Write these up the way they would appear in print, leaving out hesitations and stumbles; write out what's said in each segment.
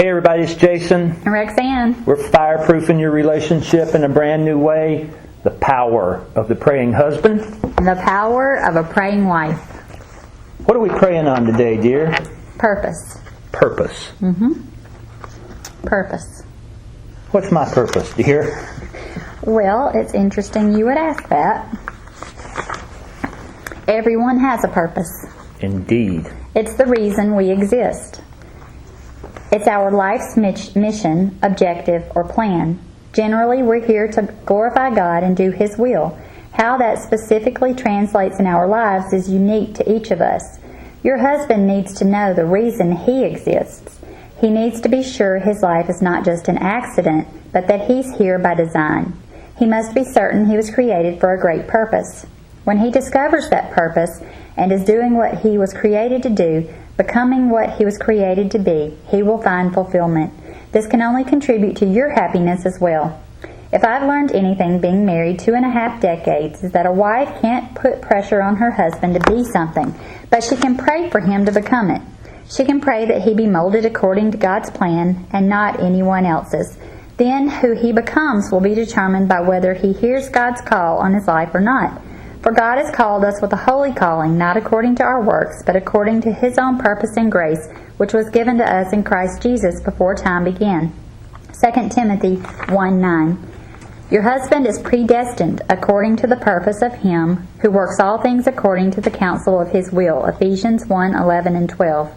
Hey everybody, it's Jason. And Rexanne. We're fireproofing your relationship in a brand new way. The power of the praying husband. And the power of a praying wife. What are we praying on today, dear? Purpose. Purpose. Purpose. What's my purpose, dear? Well, it's interesting you would ask that. Everyone has a purpose. Indeed. It's the reason we exist. It's our life's mission, objective, or plan. Generally, we're here to glorify God and do His will. How that specifically translates in our lives is unique to each of us. Your husband needs to know the reason he exists. He needs to be sure his life is not just an accident, but that he's here by design. He must be certain he was created for a great purpose. When he discovers that purpose and is doing what he was created to do, becoming what he was created to be, he will find fulfillment. This can only contribute to your happiness as well. If I've learned anything being married 2.5 decades, is that a wife can't put pressure on her husband to be something, but she can pray for him to become it. She can pray that he be molded according to God's plan and not anyone else's. Then who he becomes will be determined by whether he hears God's call on his life or not. For God has called us with a holy calling, not according to our works, but according to His own purpose and grace, which was given to us in Christ Jesus before time began. 2 Timothy 1:9. Your husband is predestined according to the purpose of Him who works all things according to the counsel of His will. Ephesians 1:11 and 12.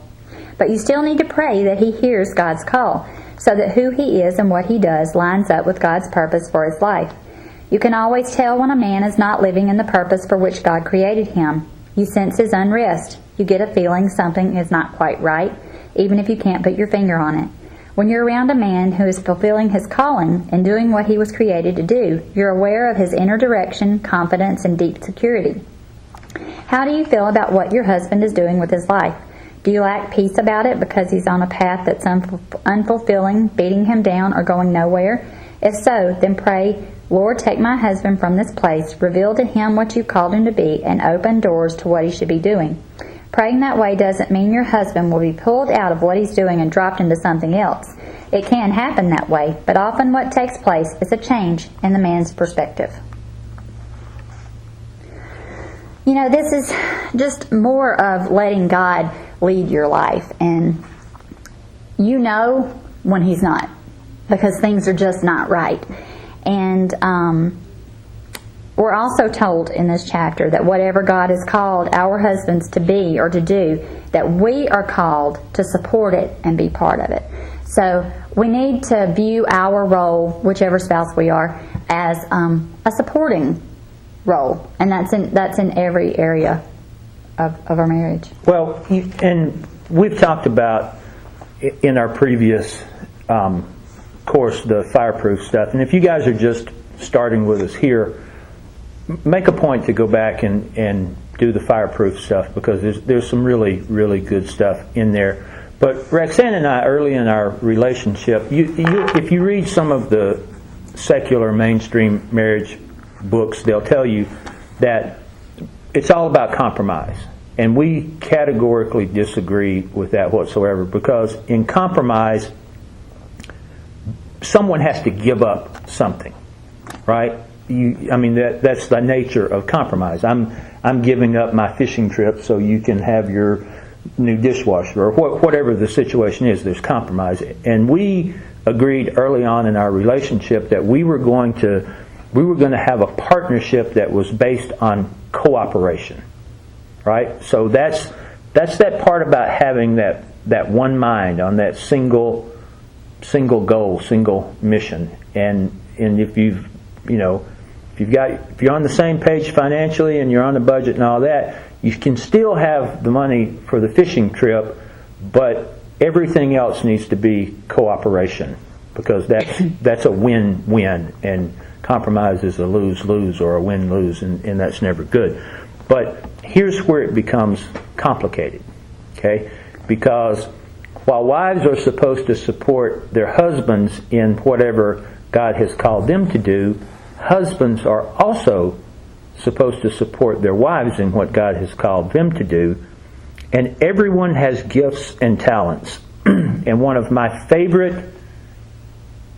But you still need to pray that he hears God's call, so that who he is and what he does lines up with God's purpose for his life. You can always tell when a man is not living in the purpose for which God created him. You sense his unrest. You get a feeling something is not quite right, even if you can't put your finger on it. When you're around a man who is fulfilling his calling and doing what he was created to do, you're aware of his inner direction, confidence, and deep security. How do you feel about what your husband is doing with his life? Do you lack peace about it because he's on a path that's unfulfilling, beating him down, or going nowhere? If so, then pray, Lord, take my husband from this place, reveal to him what you called him to be, and open doors to what he should be doing. Praying that way doesn't mean your husband will be pulled out of what he's doing and dropped into something else. It can happen that way, but often what takes place is a change in the man's perspective. You know, this is just more of letting God lead your life, and you know when He's not, because things are just not right. And we're also told in this chapter that whatever God has called our husbands to be or to do, that we are called to support it and be part of it. So we need to view our role, whichever spouse we are, as a supporting role, and that's in every area of our marriage. Well, and we've talked about in our previous course the fireproof stuff, and if you guys are just starting with us here, make a point to go back and do the fireproof stuff, because there's some really, really good stuff in there. But Rexanne and I, early in our relationship, if you read some of the secular mainstream marriage books, they'll tell you that it's all about compromise. And we categorically disagree with that whatsoever, because in compromise, someone has to give up something, right? That's the nature of compromise. I'm giving up my fishing trip so you can have your new dishwasher, or whatever the situation is. There's compromise, and we agreed early on in our relationship that we were going to have a partnership that was based on cooperation, right? So that's that part about having that one mind on that single goal, single mission. And if you're on the same page financially and you're on the budget and all that, you can still have the money for the fishing trip, but everything else needs to be cooperation, because that's a win-win, and compromise is a lose-lose or a win-lose, and that's never good. But here's where it becomes complicated, okay? Because while wives are supposed to support their husbands in whatever God has called them to do, husbands are also supposed to support their wives in what God has called them to do. And everyone has gifts and talents. And one of my favorite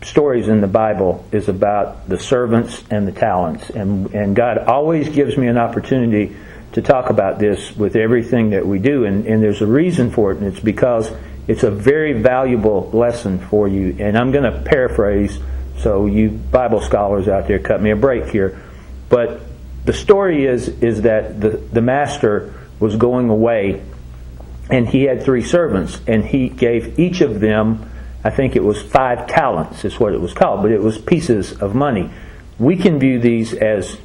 stories in the Bible is about the servants and the talents. And God always gives me an opportunity to talk about this with everything that we do. And there's a reason for it, and it's because it's a very valuable lesson for you. And I'm going to paraphrase, so you Bible scholars out there, cut me a break here. But the story is that the master was going away, and he had 3 servants, and he gave each of them, I think it was 5 talents is what it was called, but it was pieces of money. We can view these as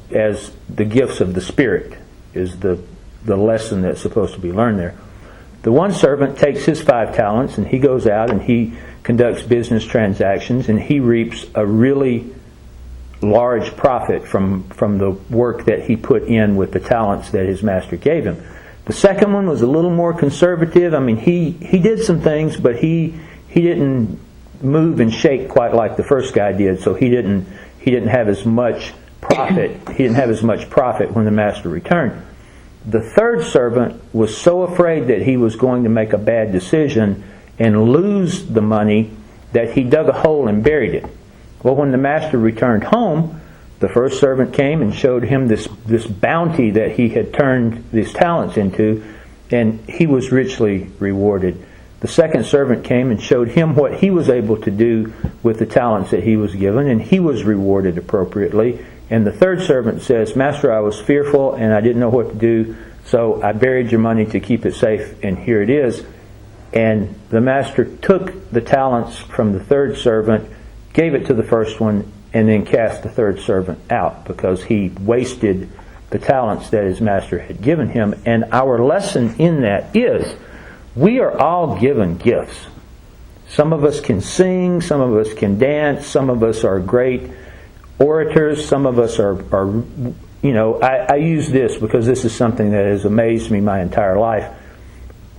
the gifts of the Spirit, is the lesson that's supposed to be learned there. The one servant takes his 5 talents, and he goes out and he conducts business transactions, and he reaps a really large profit from the work that he put in with the talents that his master gave him. The second one was a little more conservative. I mean, he did some things, but he didn't move and shake quite like the first guy did, so he didn't have as much profit. He didn't have as much profit when the master returned. The third servant was so afraid that he was going to make a bad decision and lose the money that he dug a hole and buried it. Well, when the master returned home, the first servant came and showed him this bounty that he had turned these talents into, and he was richly rewarded. The second servant came and showed him what he was able to do with the talents that he was given, and he was rewarded appropriately. And the third servant says, "Master, I was fearful and I didn't know what to do, so I buried your money to keep it safe, and here it is." And the master took the talents from the third servant, gave it to the first one, and then cast the third servant out because he wasted the talents that his master had given him. And our lesson in that is, we are all given gifts. Some of us can sing, some of us can dance, some of us are great orators, some of us are I use this because this is something that has amazed me my entire life.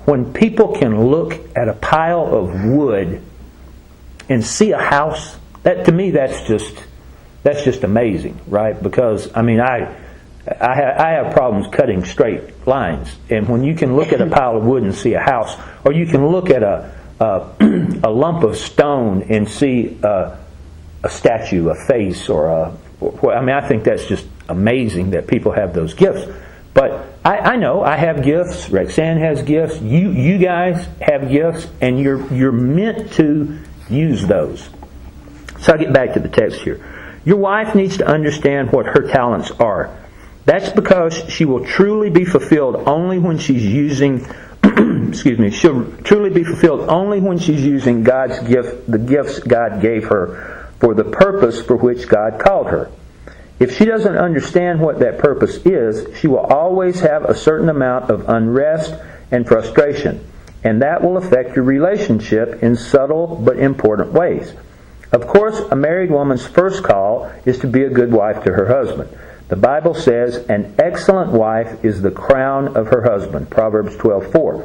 When people can look at a pile of wood and see a house, that to me that's just amazing, right? Because I have problems cutting straight lines, and when you can look at a pile of wood and see a house, or you can look at a lump of stone and see a statue, a face, I think that's just amazing that people have those gifts. But I know I have gifts. Rexanne has gifts. You guys have gifts, and you're meant to use those. So I'll get back to the text here. Your wife needs to understand what her talents are. That's because she will truly be fulfilled only when she's using she'll truly be fulfilled only when she's using God's gift, the gifts God gave her, for the purpose for which God called her. If she doesn't understand what that purpose is, she will always have a certain amount of unrest and frustration, and that will affect your relationship in subtle but important ways. Of course, a married woman's first call is to be a good wife to her husband. The Bible says, "An excellent wife is the crown of her husband," Proverbs 12:4.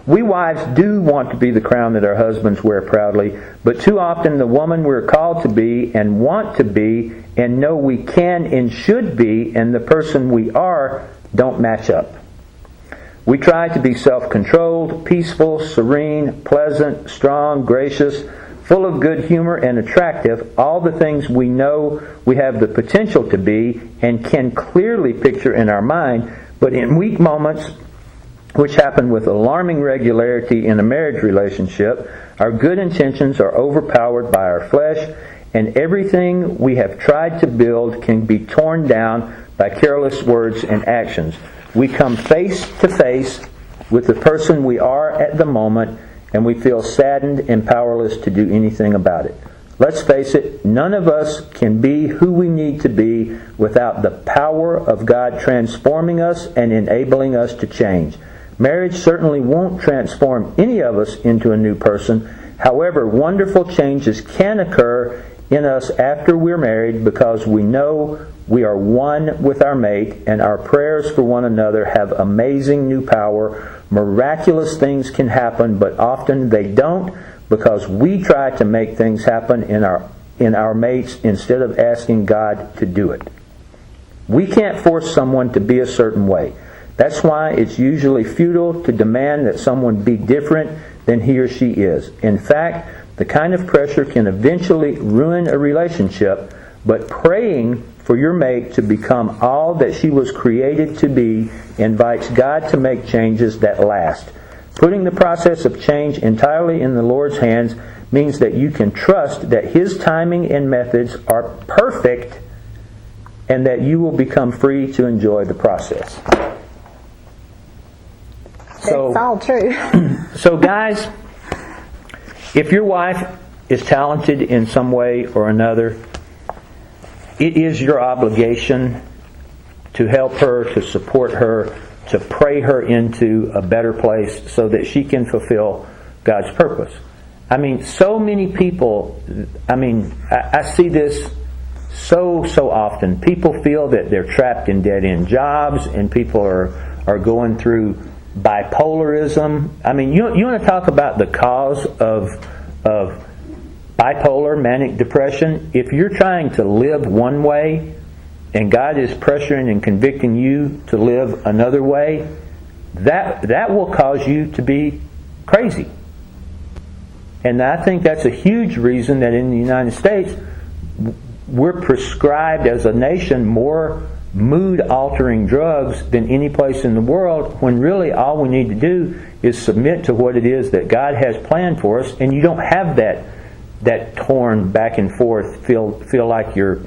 We wives do want to be the crown that our husbands wear proudly, but too often the woman we're called to be and want to be and know we can and should be and the person we are don't match up. We try to be self-controlled, peaceful, serene, pleasant, strong, gracious, full of good humor and attractive, all the things we know we have the potential to be and can clearly picture in our mind, but in weak moments, which happen with alarming regularity in a marriage relationship, our good intentions are overpowered by our flesh, and everything we have tried to build can be torn down by careless words and actions. We come face to face with the person we are at the moment, and we feel saddened and powerless to do anything about it. Let's face it, none of us can be who we need to be without the power of God transforming us and enabling us to change. Marriage certainly won't transform any of us into a new person. However, wonderful changes can occur in us after we're married because we know we are one with our mate, and our prayers for one another have amazing new power. Miraculous things can happen, but often they don't because we try to make things happen in our mates instead of asking God to do it. We can't force someone to be a certain way. That's why it's usually futile to demand that someone be different than he or she is. In fact, the kind of pressure can eventually ruin a relationship, but praying for your mate to become all that she was created to be invites God to make changes that last. Putting the process of change entirely in the Lord's hands means that you can trust that His timing and methods are perfect and that you will become free to enjoy the process. It's all true. So guys, if your wife is talented in some way or another, it is your obligation to help her, to support her, to pray her into a better place so that she can fulfill God's purpose. I mean, so many people, I see this so often. People feel that they're trapped in dead-end jobs, and people are going through bipolarism. I mean, you want to talk about the cause of bipolar, manic depression? If you're trying to live one way and God is pressuring and convicting you to live another way, that will cause you to be crazy. And I think that's a huge reason that in the United States we're prescribed as a nation more mood-altering drugs than any place in the world, when really all we need to do is submit to what it is that God has planned for us, and you don't have that torn back and forth, feel like you're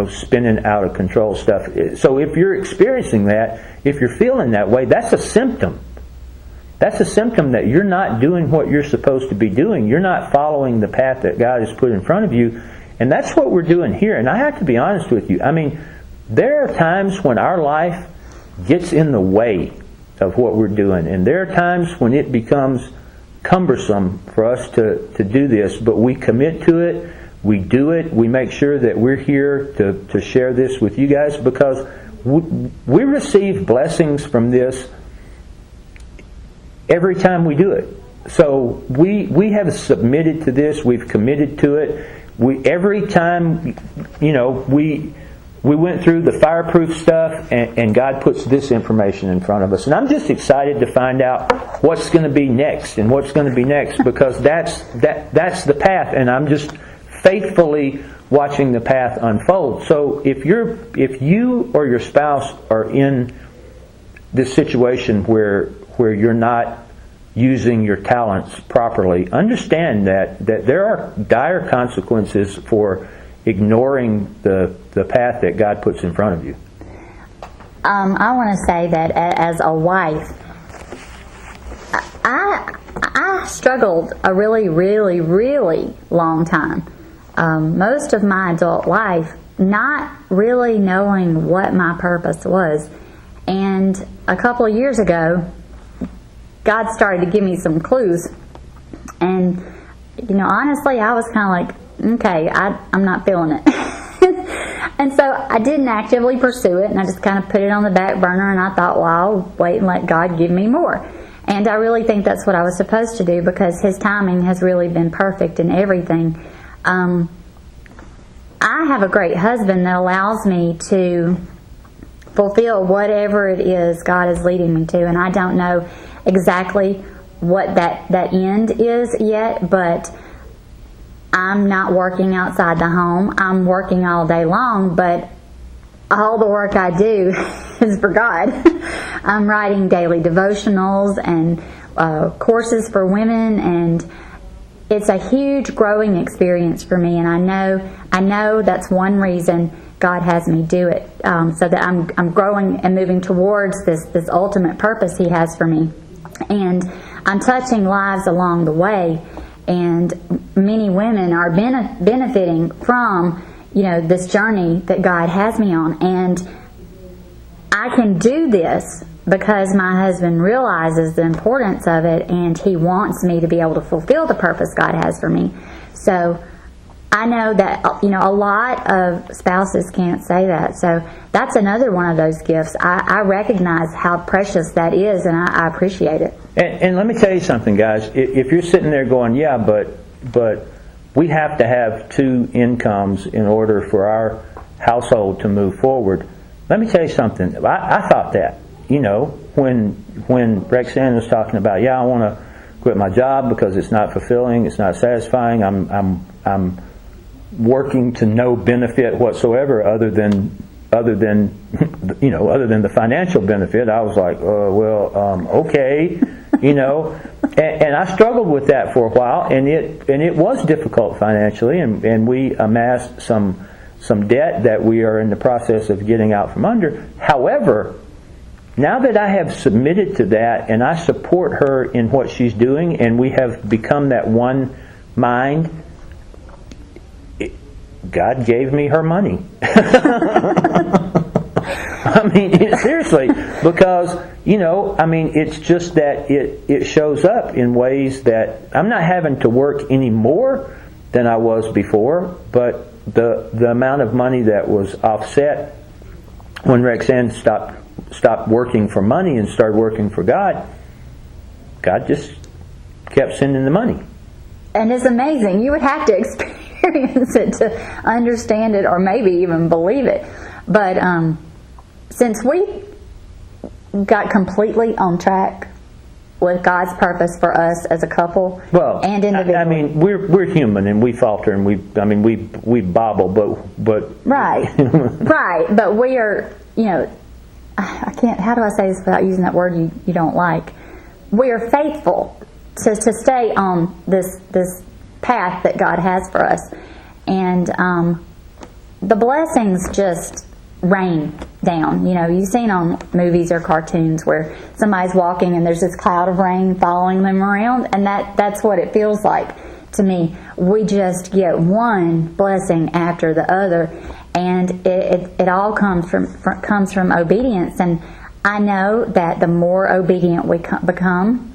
spinning out of control stuff. So if you're experiencing that, if you're feeling that way, that's a symptom. That's a symptom that you're not doing what you're supposed to be doing. You're not following the path that God has put in front of you. And that's what we're doing here. And I have to be honest with you. I mean, there are times when our life gets in the way of what we're doing. And there are times when it becomes cumbersome for us to do this. But we commit to it. We do it. We make sure that we're here to share this with you guys, because we receive blessings from this every time we do it. So we have submitted to this. We've committed to it. Every time, we went through the Fireproof stuff, and God puts this information in front of us. And I'm just excited to find out what's going to be next, because that's the path, and I'm just faithfully watching the path unfold. So if you or your spouse are in this situation where you're not using your talents properly, understand that there are dire consequences for ignoring the path that God puts in front of you. I want to say that as a wife, I struggled a really, really, really long time. Most of my adult life not really knowing what my purpose was. And a couple of years ago, God started to give me some clues. And, honestly, I was kind of like, okay, I'm not feeling it. And so I didn't actively pursue it, and I just kind of put it on the back burner, and I thought, well, I'll wait and let God give me more. And I really think that's what I was supposed to do, because His timing has really been perfect in everything. I have a great husband that allows me to fulfill whatever it is God is leading me to, and I don't know exactly what that end is yet, but I'm not working outside the home. I'm working all day long, but all the work I do is for God. I'm writing daily devotionals and courses for women, and it's a huge growing experience for me, and I know that's one reason God has me do it, so that I'm growing and moving towards this ultimate purpose He has for me. And I'm touching lives along the way, and many women are benefiting from this journey that God has me on. And I can do this because my husband realizes the importance of it, and he wants me to be able to fulfill the purpose God has for me. So I know that a lot of spouses can't say that. So that's another one of those gifts. I recognize how precious that is, and I appreciate it. And let me tell you something, guys. If you're sitting there going, yeah, but we have to have two incomes in order for our household to move forward, let me tell you something. I thought that. when Rexanne was talking about, yeah, I want to quit my job because it's not fulfilling, it's not satisfying. I'm working to no benefit whatsoever, other than the financial benefit. I was like, okay, and I struggled with that for a while, and it was difficult financially, and we amassed some debt that we are in the process of getting out from under. However, now that I have submitted to that and I support her in what she's doing, and we have become that one mind, God gave me her money. I mean, seriously, because, it's just that it shows up in ways that I'm not having to work any more than I was before, but the amount of money that was offset when Rexanne stopped working for money and started working for God just kept sending the money. And it's amazing. You would have to experience it to understand it, or maybe even believe it. But since we got completely on track with God's purpose for us as a couple and individually. I mean, we're human and we falter and we bobble, but right, right. But we are, I can't. How do I say this without using that word you don't like? We are faithful to stay on this path that God has for us, and the blessings just rain down. You've seen on movies or cartoons where somebody's walking and there's this cloud of rain following them around, and that's what it feels like to me. We just get one blessing after the other, and it all comes from obedience. And I know that the more obedient we become,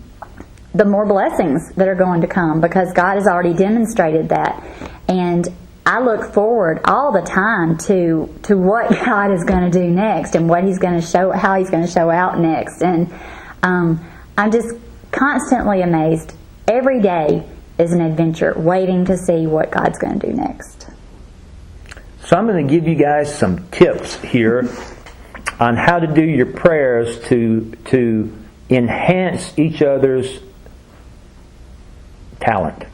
the more blessings that are going to come, because God has already demonstrated that. And I look forward all the time to what God is going to do next, and what He's going to show, how He's going to show out next. And I'm just constantly amazed. Every day is an adventure, waiting to see what God's going to do next. So I'm going to give you guys some tips here on how to do your prayers to enhance each other's talent.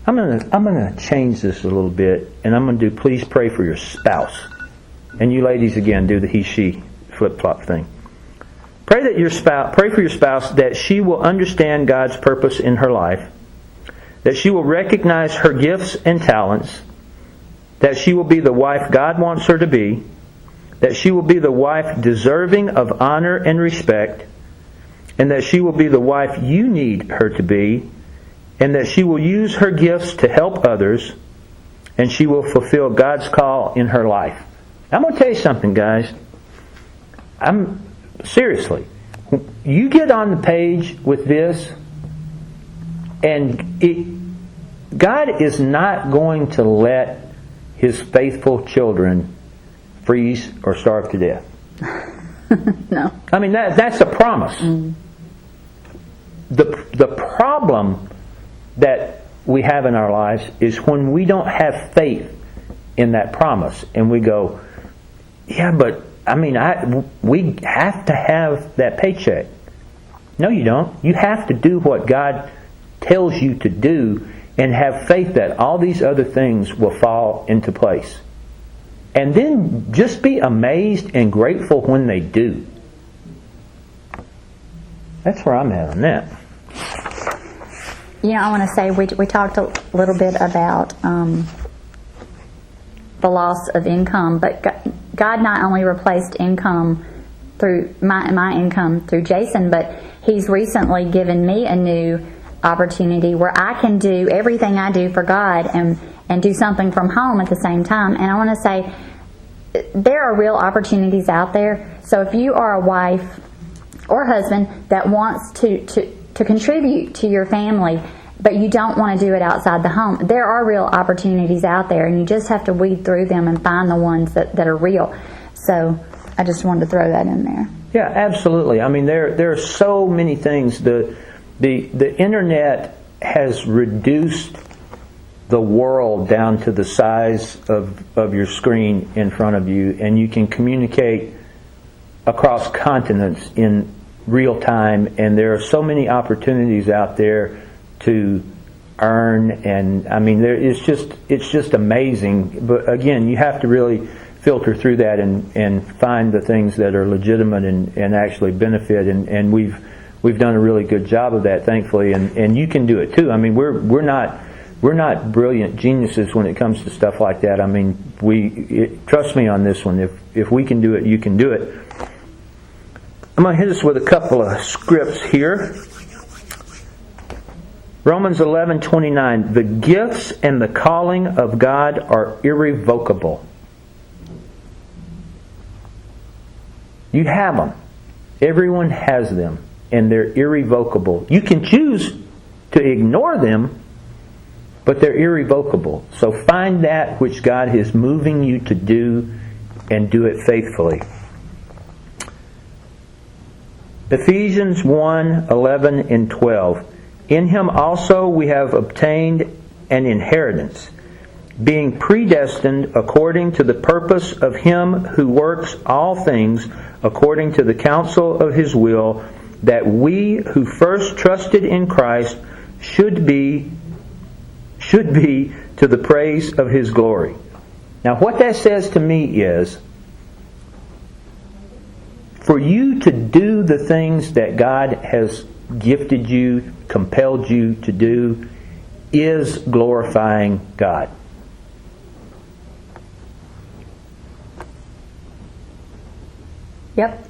I'm gonna change this a little bit, and I'm gonna do please pray for your spouse. And you ladies again do the he/she flip-flop thing. Pray for your spouse that she will understand God's purpose in her life, that she will recognize her gifts and talents, that she will be the wife God wants her to be, that she will be the wife deserving of honor and respect, and that she will be the wife you need her to be, and that she will use her gifts to help others, and she will fulfill God's call in her life. I'm going to tell you something, guys. Seriously, you get on the page with this, and God is not going to let His faithful children freeze or starve to death. No. I mean, that's a promise. Mm. The problem that we have in our lives is when we don't have faith in that promise, and we go, yeah, but we have to have that paycheck. No, you don't. You have to do what God tells you to do, and have faith that all these other things will fall into place. And then just be amazed and grateful when they do. That's where I'm at on that. I want to say we talked a little bit about the loss of income, but God not only replaced income through my income through Jason, but He's recently given me a new opportunity where I can do everything I do for God and do something from home at the same time. And I want to say there are real opportunities out there. So if you are a wife or husband that wants to contribute to your family, but you don't want to do it outside the home, there are real opportunities out there, and you just have to weed through them and find the ones that are real. So I just wanted to throw that in there. Yeah, absolutely. I mean, there are so many things. The internet has reduced the world down to the size of your screen in front of you, and you can communicate across continents in real time, and there are so many opportunities out there to earn, and I mean it's just amazing. But again, you have to really filter through that and find the things that are legitimate and actually benefit, and we've done a really good job of that, thankfully, and you can do it too. I mean, we're not brilliant geniuses when it comes to stuff like that. I mean, trust me on this one. If we can do it, you can do it. I'm going to hit us with a couple of scripts here. Romans 11:29. The gifts and the calling of God are irrevocable. You have them. Everyone has them, and they're irrevocable. You can choose to ignore them, but they're irrevocable. So find that which God is moving you to do and do it faithfully. Ephesians 1:11 and 12. In Him also we have obtained an inheritance, being predestined according to the purpose of Him who works all things according to the counsel of His will, that we who first trusted in Christ should be to the praise of His glory. Now what that says to me is, for you to do the things that God has gifted you, compelled you to do, is glorifying God. Yep.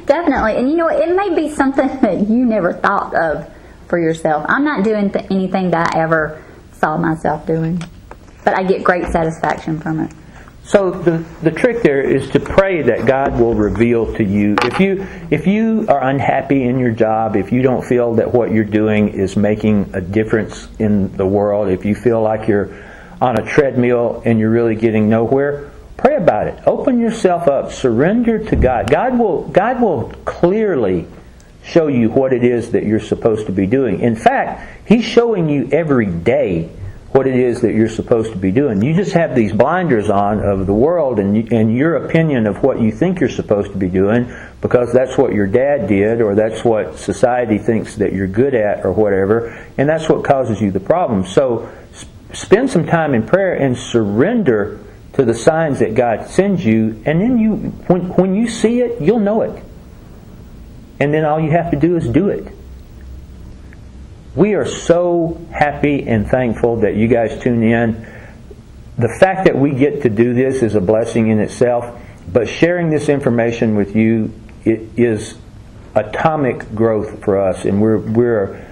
Definitely. And you know, it may be something that you never thought of for yourself. I'm not doing anything that I ever saw myself doing, but I get great satisfaction from it. So the trick there is to pray that God will reveal to you. If you are unhappy in your job, if you don't feel that what you're doing is making a difference in the world, if you feel like you're on a treadmill and you're really getting nowhere, pray about it. Open yourself up. Surrender to God. God will clearly show you what it is that you're supposed to be doing. In fact, He's showing you every day what it is that you're supposed to be doing. You just have these blinders on of the world and your opinion of what you think you're supposed to be doing, because that's what your dad did, or that's what society thinks that you're good at, or whatever, and that's what causes you the problem. So spend some time in prayer and surrender to the signs that God sends you, and then when you see it, you'll know it. And then all you have to do is do it. We are so happy and thankful that you guys tune in. The fact that we get to do this is a blessing in itself, but sharing this information with you, it is atomic growth for us, and we're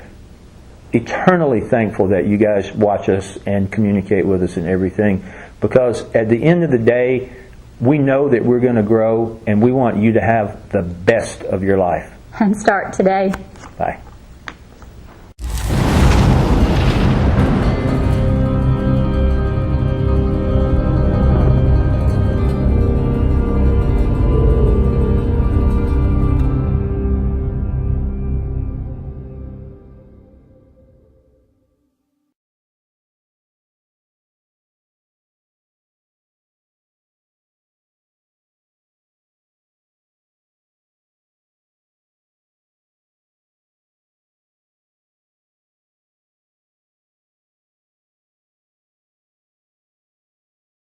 eternally thankful that you guys watch us and communicate with us and everything, because at the end of the day, we know that we're going to grow, and we want you to have the best of your life. And start today. Bye.